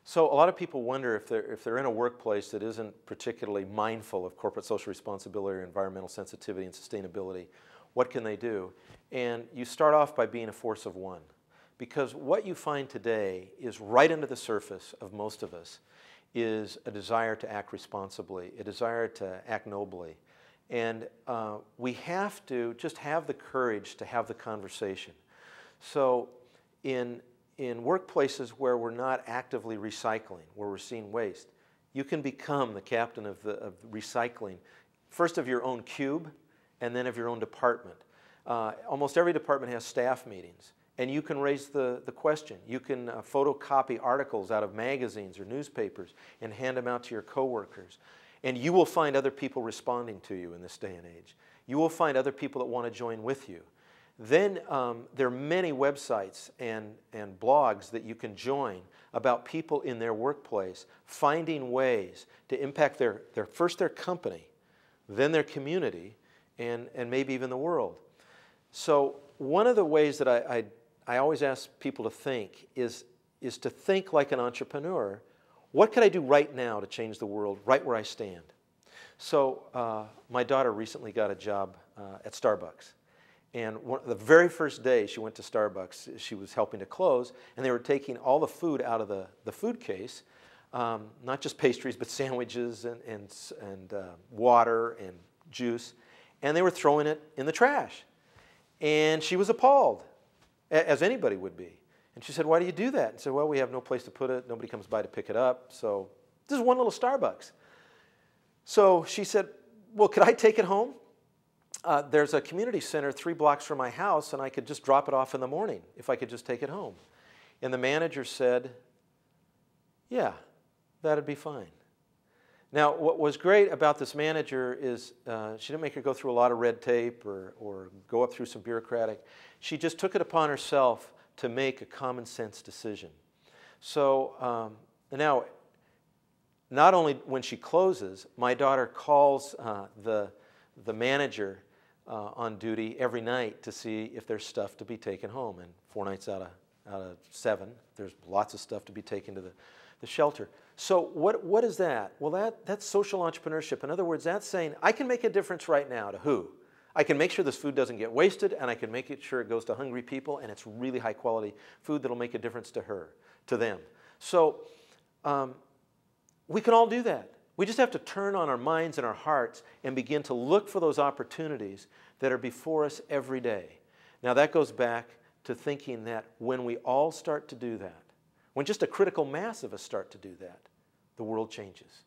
So a lot of people wonder if they're in a workplace that isn't particularly mindful of corporate social responsibility or environmental sensitivity and sustainability, what can they do? And you start off by being a force of one. Because what you find today is right under the surface of most of us is a desire to act responsibly, a desire to act nobly. And we have to just have the courage to have the conversation. So in workplaces where we're not actively recycling, where we're seeing waste, you can become the captain of recycling, first of your own cube and then of your own department. Almost every department has staff meetings, and you can raise the question. You can photocopy articles out of magazines or newspapers and hand them out to your coworkers. And you will find other people responding to you in this day and age. You will find other people that want to join with you. Then there are many websites and blogs that you can join about people in their workplace finding ways to impact first their company, then their community, and maybe even the world. So one of the ways that I always ask people to think is to think like an entrepreneur. What could I do right now to change the world right where I stand? So my daughter recently got a job at Starbucks. And the very first day she went to Starbucks, she was helping to close, and they were taking all the food out of the food case, not just pastries, but sandwiches and water and juice, and they were throwing it in the trash. And she was appalled, as anybody would be. And she said, "Why do you do that?" And said, "Well, we have no place to put it. Nobody comes by to pick it up. So this is one little Starbucks." So she said, "Well, could I take it home? There's a community center 3 blocks from my house, and I could just drop it off in the morning if I could just take it home." And the manager said, "Yeah, that'd be fine." Now, what was great about this manager is she didn't make her go through a lot of red tape or go up through some bureaucratic. She just took it upon herself to make a common sense decision. So now, not only when she closes, my daughter calls the manager on duty every night to see if there's stuff to be taken home. And 4 nights out of 7, there's lots of stuff to be taken to the shelter. So what is that? Well, that's social entrepreneurship. In other words, that's saying, I can make a difference right now. To who? I can make sure this food doesn't get wasted, and I can make sure it goes to hungry people, and it's really high quality food that'll make a difference to them. So we can all do that. We just have to turn on our minds and our hearts and begin to look for those opportunities that are before us every day. Now that goes back to thinking that when we all start to do that, when just a critical mass of us start to do that, the world changes.